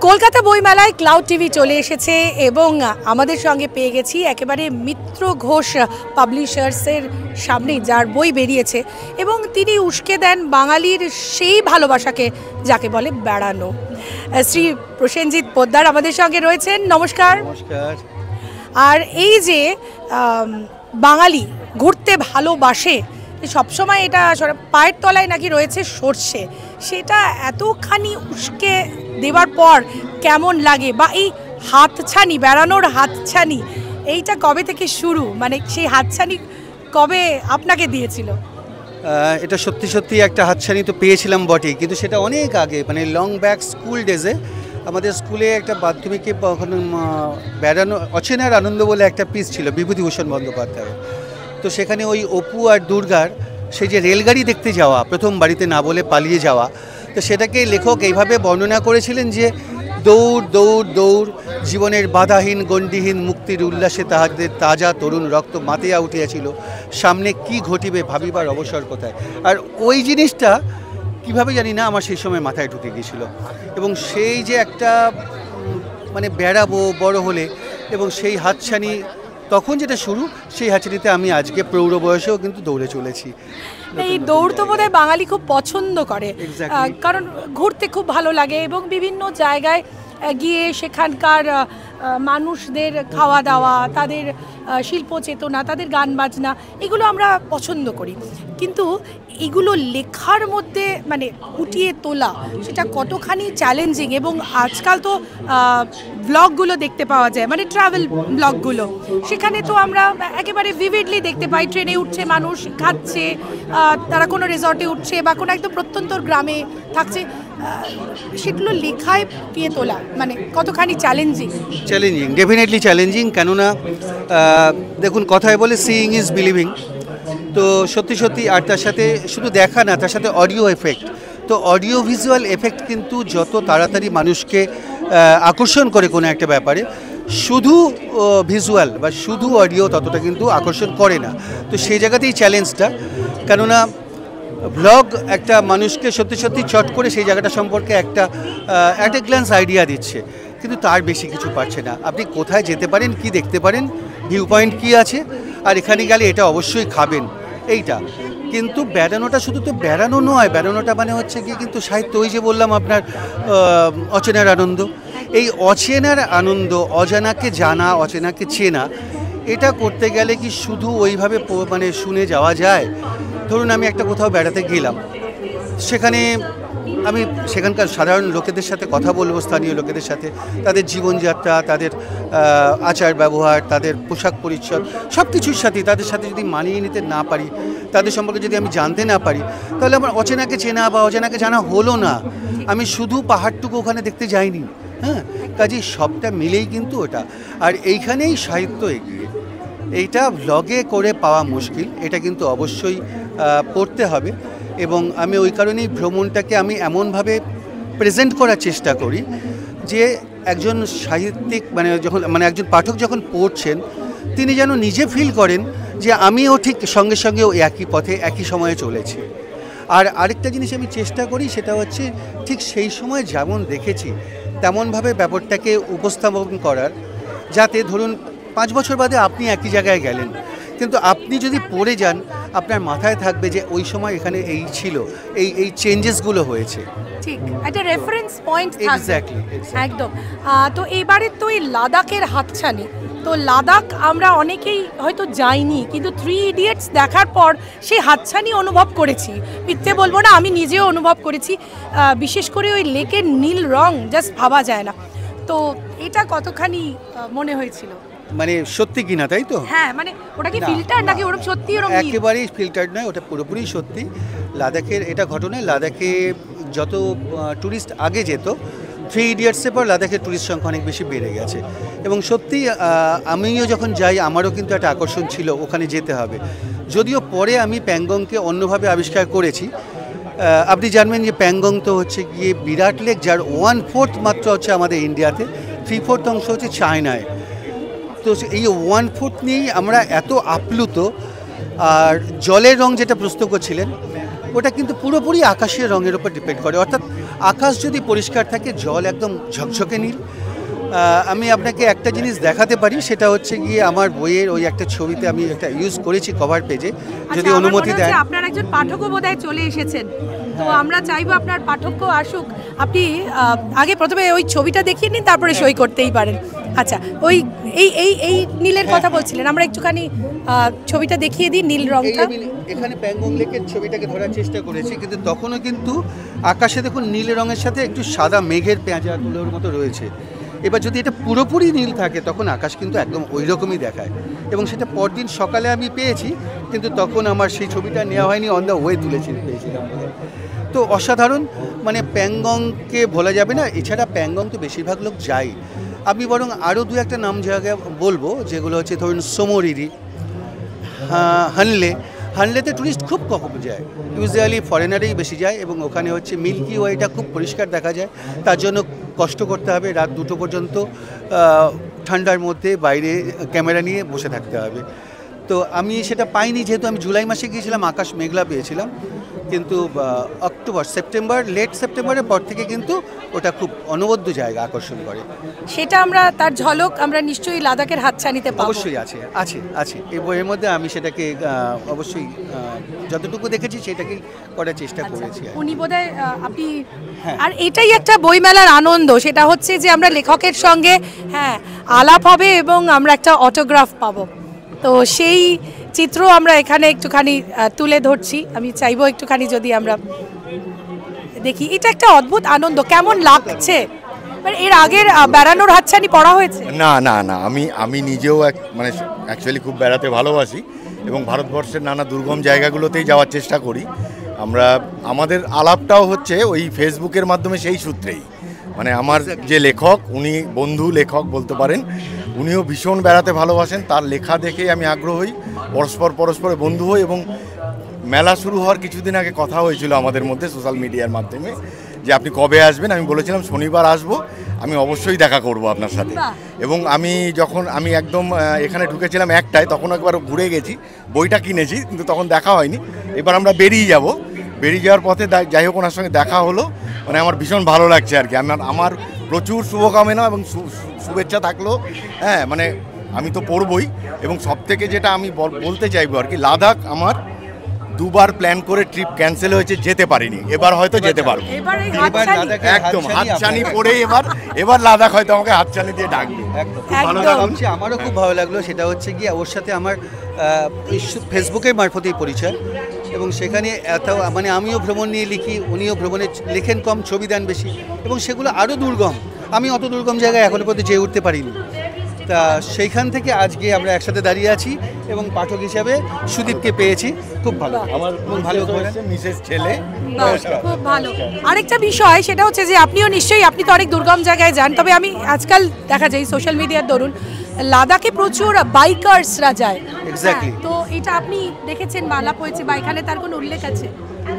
কলকাতা বইমেলায় cloud TV চলে এসেছে এবং আমাদের সঙ্গে পেয়ে গেছি একেবারে মিত্র ঘোষ পাবলিশার্সের সামনে যার বই বেরিয়েছে এবং তিনি উস্কে দেন বাঙালির সেই ভালোবাসাকে যাকে বলে বেড়ানো। শ্রী প্রসেনজিৎ পোদ্দার আমাদের সঙ্গে রয়েছেন। নমস্কার। নমস্কার। আর এই যে বাঙালি ঘুরতে ভালোবাসে, সবসময় এটা পায়ের তলায় নাকি রয়েছে সর্ষে, সেটা এতখানি উস্কে দেওয়ার পর কেমন লাগে, বা এই হাতছানি, বেড়ানোর হাতছানি, এইটা কবে থেকে শুরু, মানে সেই হাতছানি কবে আপনাকে দিয়েছিল? এটা সত্যি সত্যি একটা হাতছানি তো পেয়েছিলাম বটেই, কিন্তু সেটা অনেক আগে, মানে লং ব্যাক স্কুল ডেজে। আমাদের স্কুলে একটা মাধ্যমিকে বেড়ানো অচেনার আনন্দ বলে একটা পিস ছিল বিভূতিভূষণ বন্দ্যোপাধ্যায়। তো সেখানে ওই অপু আর দুর্গার সেই যে রেলগাড়ি দেখতে যাওয়া, প্রথম বাড়িতে না বলে পালিয়ে যাওয়া, তো সেটাকে লেখক এইভাবে বর্ণনা করেছিলেন যে দৌড় দৌড় দৌড়, জীবনের বাধাহীন গণ্ডিহীন মুক্তির উল্লাসে তাহাদের তাজা তরুণ রক্ত মাতিয়া উঠিয়াছিল, সামনে কি ঘটিবে ভাবিবার অবসর কোথায়। আর ওই জিনিসটা কিভাবে জানি না আমার সেই সময় মাথায় ঢুকে গিয়েছিল, এবং সেই যে একটা মানে বেড়াবো বড় হলে, এবং সেই হাতছানি তখন যেটা শুরু, সেই হাতছানিতে আমি আজকে প্রৌঢ় বয়সেও কিন্তু দৌড়ে চলেছি। এই দৌড় তো বোধহয় বাঙালি খুব পছন্দ করে, কারণ ঘুরতে খুব ভালো লাগে এবং বিভিন্ন জায়গায় গিয়ে সেখানকার মানুষদের খাওয়া দাওয়া, তাদের শিল্প চেতনা, তাদের গান বাজনা, এগুলো আমরা পছন্দ করি। কিন্তু এগুলো লেখার মধ্যে মানে ফুটিয়ে তোলা, সেটা কতখানি চ্যালেঞ্জিং। এবং আজকাল তো ব্লগগুলো দেখতে পাওয়া যায়, মানে ট্রাভেল ব্লগগুলো, সেখানে তো আমরা একেবারে ভিভিডলি দেখতে পাই ট্রেনে উঠছে মানুষ, খাচ্ছে, তারা কোনো রিসর্টে উঠছে বা কোনো একদম প্রত্যন্তর গ্রামে থাকছে, সেগুলো লেখায় ফুটিয়ে তোলা মানে কতখানি চ্যালেঞ্জিং। Challenging, definitely challenging. কেননা দেখুন, কথায় বলে সিইং ইজ বিলিভিং। তো সত্যি সত্যি, আর তার সাথে শুধু দেখা না, তার সাথে অডিও এফেক্ট। তো অডিও ভিজুয়াল এফেক্ট কিন্তু যত তাড়াতাড়ি মানুষকে আকর্ষণ করে কোনো একটা ব্যাপারে, শুধু ভিজুয়াল বা শুধু অডিও ততটা কিন্তু আকর্ষণ করে না। তো সেই জায়গাতেই চ্যালেঞ্জটা, কেননা ব্লগ একটা মানুষকে সত্যি সত্যি চট করে সেই জায়গাটা সম্পর্কে একটা অ্যাট এ গ্ল্যান্স আইডিয়া দিচ্ছে, কিন্তু তার বেশি কিছু পাচ্ছে না। আপনি কোথায় যেতে পারেন, কি দেখতে পারেন, ভিউ পয়েন্ট কী আছে, আর এখানে গেলে এটা অবশ্যই খাবেন, এইটা। কিন্তু বেড়ানোটা শুধু তো বেড়ানো নয়, বেড়ানোটা মানে হচ্ছে কি কিন্তু সাহিত্য, ওই যে বললাম আপনার অচেনার আনন্দ। এই অচেনার আনন্দ, অজানাকে জানা, অচেনাকে চেনা, এটা করতে গেলে কি শুধু ওইভাবে মানে শুনে যাওয়া যায়? ধরুন আমি একটা কোথাও বেড়াতে গেলাম, সেখানে আমি সেখানকার সাধারণ লোকেদের সাথে কথা বলবো, স্থানীয় লোকেদের সাথে, তাদের জীবনযাত্রা, তাদের আচার ব্যবহার, তাদের পোশাক পরিচ্ছদ, সব কিছুর সাথেই তাদের সাথে যদি মানিয়ে নিতে না পারি, তাদের সম্পর্কে যদি আমি জানতে না পারি, তাহলে আমার অচেনাকে চেনা বা অচেনাকে জানা হলো না। আমি শুধু পাহাড়টুকু ওখানে দেখতে যাইনি, হ্যাঁ, কাজেই সবটা মিলেই কিন্তু ওটা। আর এইখানেই সাহিত্য এগিয়ে। এইটা ব্লগে করে পাওয়া মুশকিল, এটা কিন্তু অবশ্যই পড়তে হবে। এবং আমি ওই কারণেই ভ্রমণটাকে আমি এমনভাবে প্রেজেন্ট করার চেষ্টা করি যে একজন সাহিত্যিক মানে একজন পাঠক যখন পড়ছেন, তিনি যেন নিজে ফিল করেন যে আমিও ঠিক সঙ্গে সঙ্গে একই পথে একই সময়ে চলেছি। আর আরেকটা জিনিস আমি চেষ্টা করি, সেটা হচ্ছে ঠিক সেই সময় যেমন দেখেছি তেমনভাবে ব্যাপারটাকে উপস্থাপন করার, যাতে ধরুন 5 বছর বাদে আপনি একই জায়গায় গেলেন, কিন্তু আপনি যদি পড়ে যান, আপনার মাথায় থাকবে যে ওই সময় এখানে এই ছিল, এই চেঞ্জেসগুলো হয়েছে। ঠিক, একটা রেফারেন্স পয়েন্ট থাকবে। এক্স্যাক্টলি, একদম। তো এইবারে তো এই লাদাখের হাতছানি, তো লাদাখ আমরা অনেকেই হয়তো যাইনি, কিন্তু 3 ইডিয়টস দেখার পর সেই হাতছানি অনুভব করেছি। মিথ্যে বলবো না, আমি নিজেও অনুভব করেছি। বিশেষ করে ওই লেকের নীল রং জাস্ট ভাবা যায় না। তো এটা কতখানি মনে হয়েছিল, মানে সত্যি কিনা, তাই তো? হ্যাঁ, মানে ওটা কি ফিল্টার নাকি ওরকম সত্যি? ওরকম একেবারেই ফিল্টার্ড নয়, ওটা পুরোপুরি সত্যি। লাদাখের এটা ঘটনা, লাদাখে যত ট্যুরিস্ট আগে যেত, 3 ইডিয়টসের পর লাদাখের ট্যুরিস্ট সংখ্যা অনেক বেশি বেড়ে গেছে। এবং সত্যি আমিও যখন যাই, আমারও কিন্তু একটা আকর্ষণ ছিল ওখানে যেতে হবে। যদিও পরে আমি প্যাংগংকে অন্যভাবে আবিষ্কার করেছি। আপনি জানবেন যে প্যাংগং তো হচ্ছে গিয়ে বিরাট লেক, যার 1/4 মাত্র হচ্ছে আমাদের ইন্ডিয়াতে, 3/4 অংশ হচ্ছে চায়নায়। তো এই 1/4 নিয়েই আমরা এত আপ্লুত। আর জলের রং যেটা প্রশ্ন করছিলেন, ওটা কিন্তু পুরোপুরি আকাশের রঙের উপর ডিপেন্ড করে। অর্থাৎ আকাশ যদি পরিষ্কার থাকে, জল একদম ঝকঝকে নীল। আমি আপনাকে একটা জিনিস দেখাতে পারি, সেটা হচ্ছে গিয়ে আমার বইয়ের ওই একটা ছবিতে আমি একটা ইউজ করেছি কভার পেজে, যদি অনুমতি দেন। আপনার একজন পাঠকও বোধহয় চলে এসেছেন, তো আমরা চাইবো আপনার পাঠকও আসুক। আপনি আগে প্রথমে ওই ছবিটা দেখিয়ে নিন, তারপরে সই করতেই পারেন। আচ্ছা, ওই এই নীলের কথা বলছিলেন, আমরা একটুখানি ছবিটা দেখিয়ে দিই নীল রংটা। এখানে প্যাংগং লেকের ছবিটাকে ধরার চেষ্টা করেছি, কিন্তু তখনও কিন্তু আকাশে দেখুন নীল রঙের সাথে একটু সাদা মেঘের পেঁচাগুলোর মতো রয়েছে। এবার যদি এটা পুরোপুরি নীল থাকে, তখন আকাশ কিন্তু একদম ওই রকমই দেখায়। এবং সেটা পরদিন সকালে আমি পেয়েছি, কিন্তু তখন আমার সেই ছবিটা নেওয়া হয়নি, অন দ্য ওয়ে পেয়েছিলাম। তো অসাধারণ, মানে প্যাংগংকে ভোলা যাবে না। এছাড়া প্যাংগং তো বেশিরভাগ লোক যায়। আমি বরং আরও দু একটা নাম জায়গা বলবো, যেগুলো হচ্ছে ধরুন সোমরিরি, হানলেতে টুরিস্ট খুব কম যায়, ইউজুয়ালি ফরেনারেই বেশি যায়। এবং ওখানে হচ্ছে মিল্কি ওয়েটা খুব পরিষ্কার দেখা যায়, তার জন্য কষ্ট করতে হবে, রাত 2টো পর্যন্ত ঠান্ডার মধ্যে বাইরে ক্যামেরা নিয়ে বসে থাকতে হবে। তো আমি সেটা পাইনি, যেহেতু আমি জুলাই মাসে গিয়েছিলাম, আকাশ মেঘলা পেয়েছিলাম। কিন্তু সেপ্টেম্বর, লেট সেপ্টেম্বরের পর থেকে কিন্তু ওটা খুব অনবদ্য জায়গা আকর্ষণ করে। সেটা আমরা তার ঝলক আমরা নিশ্চয়ই লাদাখের হাতছানিতে পাবো। অবশ্যই আছে এই বইয়ের মধ্যে। আমি সেটাকে অবশ্যই যতটুকু দেখেছি সেটাকেই করার চেষ্টা করেছি। উনি বোধহয় আপনি, আর এটাই একটা বইমেলার আনন্দ, সেটা হচ্ছে যে আমরা লেখকের সঙ্গে আলাপ হবে এবং আমরা একটা অটোগ্রাফ পাবো। তো সেই চিত্র আমরা এখানে একটুখানি তুলে ধরছি। আমি চাইবো একটুখানি যদি আমরা দেখি, এটা একটা অদ্ভুত আনন্দ। কেমন লাগছে? মানে এর আগের বেড়ানোর হাতছানি পড়া হয়েছে? না, আমি নিজেও মানে অ্যাকচুয়ালি খুব বেড়াতে ভালোবাসি এবং ভারতবর্ষের নানা দুর্গম জায়গাগুলোতেই যাওয়ার চেষ্টা করি। আমাদের আলাপটাও হচ্ছে ওই ফেসবুকের মাধ্যমে সেই সূত্রেই। মানে আমার যে লেখক, উনি বন্ধু লেখক বলতে পারেন, উনিও ভীষণ বেড়াতে ভালোবাসেন। তার লেখা দেখেই আমি আগ্রহ হই, পরস্পরে বন্ধু হই। এবং মেলা শুরু হওয়ার কিছুদিন আগে কথা হয়েছিল আমাদের মধ্যে সোশ্যাল মিডিয়ার মাধ্যমে, যে আপনি কবে আসবেন। আমি বলেছিলাম শনিবার আসবো, আমি অবশ্যই দেখা করব আপনার সাথে। এবং আমি একদম এখানে ঢুকেছিলাম 1টায়, তখন একবার ঘুরে গেছি, বইটা কিনেছি, কিন্তু তখন দেখা হয়নি। এবার আমরা বেরিয়ে যাওয়ার পথে যাই হোক ওনার সঙ্গে দেখা হলো। মানে আমার ভীষণ ভালো লাগছে আর কি। আমার প্রচুর শুভকামনা এবং শুভেচ্ছা থাকলো। মানে আমি তো পড়বই। এবং সবথেকে যেটা আমি বলতে চাইবো আর কি, লাদাখ আমার 2বার প্ল্যান করে ট্রিপ ক্যান্সেল হয়েছে, যেতে পারিনি। এবার হয়তো যেতে পারবো। একদম হাতছানি পরে এবার লাদাখ হয়তো আমাকে হাতছানি দিয়ে ডাকবে। ভালো লাগছে, আমারও খুব ভালো লাগলো। সেটা হচ্ছে গিয়ে ওর সাথে আমার ফেসবুকের মারফতেই পরিচয়। এবং সেখানে মানে আমিও ভ্রমণ নিয়ে লিখি, উনিও ভ্রমণে লেখেন কম, ছবি দেন বেশি। এবং সেগুলো আরও দুর্গম, আমি অত দুর্গম জায়গায় এখনো পর্যন্ত যেয়ে উঠতে পারিনি। তা সেইখান থেকে আজকে আমরা একসাথে দাঁড়িয়ে আছি এবং পাঠক হিসাবে সুদীপকে পেয়েছি। খুব ভালো, আমার ভালো মিসেস ছেলে, খুব ভালো। আরেকটা বিষয় সেটা হচ্ছে যে আপনিও নিশ্চয়ই, আপনি তো অনেক দুর্গম জায়গায় যান, তবে আমি আজকাল দেখা যায় সোশ্যাল মিডিয়ার দরুন লাদাখে প্রচুর বাইকার্সরা যায়। এক্স্যাক্টলি। তো এটা আপনি দেখেছেন বা আলাপ হয়েছে বা এখানে তার কোনো উল্লেখ আছে?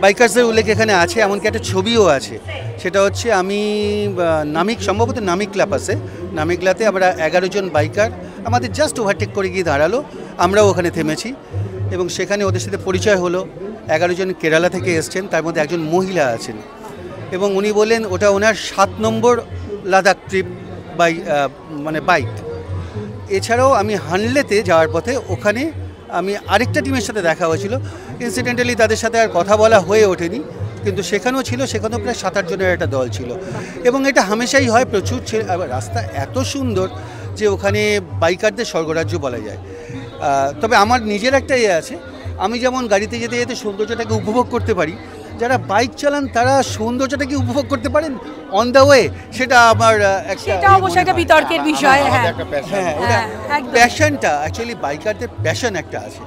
বাইকার্সের উল্লেখ এখানে আছে, এমনকি একটা ছবিও আছে। সেটা হচ্ছে আমি সম্ভবত নামিকলা পাশে, নামিকলাতে আমরা 11 জন বাইকার আমাদের জাস্ট ওভারটেক করে গিয়ে দাঁড়ালো। আমরাও ওখানে থেমেছি এবং সেখানে ওদের সাথে পরিচয় হলো। 11 জন কেরালা থেকে এসছেন, তার মধ্যে একজন মহিলা আছেন। এবং উনি বললেন ওটা ওনার 7 নম্বর লাদাখ ট্রিপ বাইক। এছাড়াও আমি হানলেতে যাওয়ার পথে ওখানে আমি আরেকটা টিমের সাথে দেখা হয়েছিল। ইনসিডেন্টালি তাদের সাথে আর কথা বলা হয়ে ওঠেনি, কিন্তু সেখানেও প্রায় 7-8 জনের একটা দল ছিল। এবং এটা হামেশাই হয়, প্রচুর রাস্তা এত সুন্দর যে ওখানে বাইকারদের স্বর্গরাজ্য বলা যায়। তবে আমার নিজের একটা আছে, আমি যেমন গাড়িতে যেতে যেতে সৌন্দর্যটাকে উপভোগ করতে পারি, যারা বাইক চালান তারা সৌন্দর্যটাকে উপভোগ করতে পারেন অন দ্য ওয়ে। সেটা আমার একটা অবশ্যই একটা বিতর্কের বিষয়। প্যাশনটা অ্যাকচুয়ালি বাইকারদের প্যাশন একটা আছে,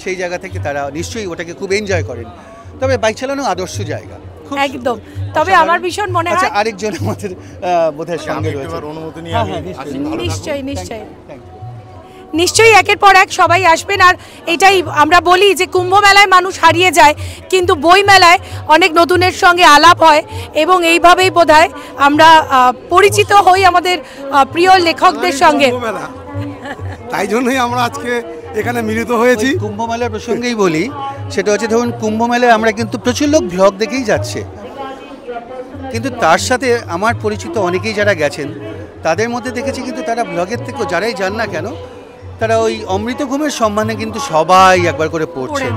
সেই জায়গা থেকে তারা নিশ্চয়ই ওটাকে খুব এনজয় করেন। তবে বাইক চালানো আদর্শ জায়গা একদম। তবে আমার ভীষণ মনে হয় আরেকজন আমাদের বোধহয় সঙ্গে রয়েছে, অনুমতি নিয়ে নিশ্চয়ই একের পর এক সবাই আসবেন। আর এটাই আমরা বলি যে কুম্ভ মেলায় মানুষ হারিয়ে যায়, কিন্তু বই মেলায় অনেক নতুনের সঙ্গে আলাপ হয় এবং এইভাবেই বোধহয় আমরা পরিচিত হই আমাদের প্রিয় লেখকদের সঙ্গে। তাই জন্যই আমরা আজকে এখানে মিলিত হয়েছি। কুম্ভ মেলার প্রসঙ্গেই বলি সেটা হচ্ছে ধরুন কুম্ভ মেলায় আমরা কিন্তু প্রচুর লোক ভ্লগ দেখেই যাচ্ছে, কিন্তু তার সাথে আমার পরিচিত অনেকেই যারা গেছেন তাদের মধ্যে দেখেছি কিন্তু তারা ভ্লগের থেকেও যারাই যান না কেন তারা ওই অমৃত ঘুমের সম্মানে কিন্তু সবাই একবার করে পড়ছেন।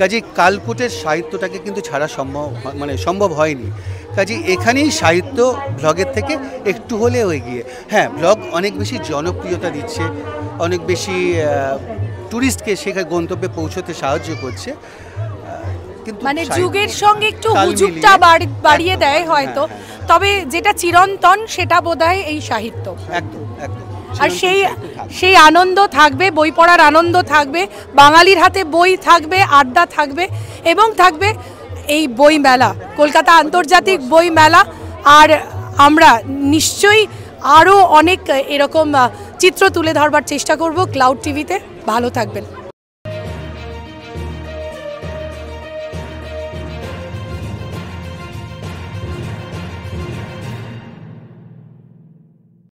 কাজে কালকুটের সাহিত্যটাকে কিন্তু ছাড়া সম্ভব হয়নি। কাজে এখানেই সাহিত্য ভ্লগের থেকে একটু হলেও এগিয়ে। হ্যাঁ, ভ্লগ অনেক বেশি জনপ্রিয়তা দিচ্ছে, অনেক বেশি ট্যুরিস্টকে সেখানে গন্তব্যে পৌঁছতে সাহায্য করছে, কিন্তু মানে যুগের সঙ্গে একটু হুজুগটা বাড়িয়ে দেয় হয়তো, তবে যেটা চিরন্তন সেটা বোধহয় এই সাহিত্য। একদম একদম। আর সেই আনন্দ থাকবে, বই পড়ার আনন্দ থাকবে, বাঙালির হাতে বই থাকবে, আড্ডা থাকবে, এবং থাকবে এই বই মেলা, কলকাতা আন্তর্জাতিক বই মেলা। আর আমরা নিশ্চয়ই আরও অনেক এরকম চিত্র তুলে ধরবার চেষ্টা করব ক্লাউড টিভিতে। ভালো থাকবেন।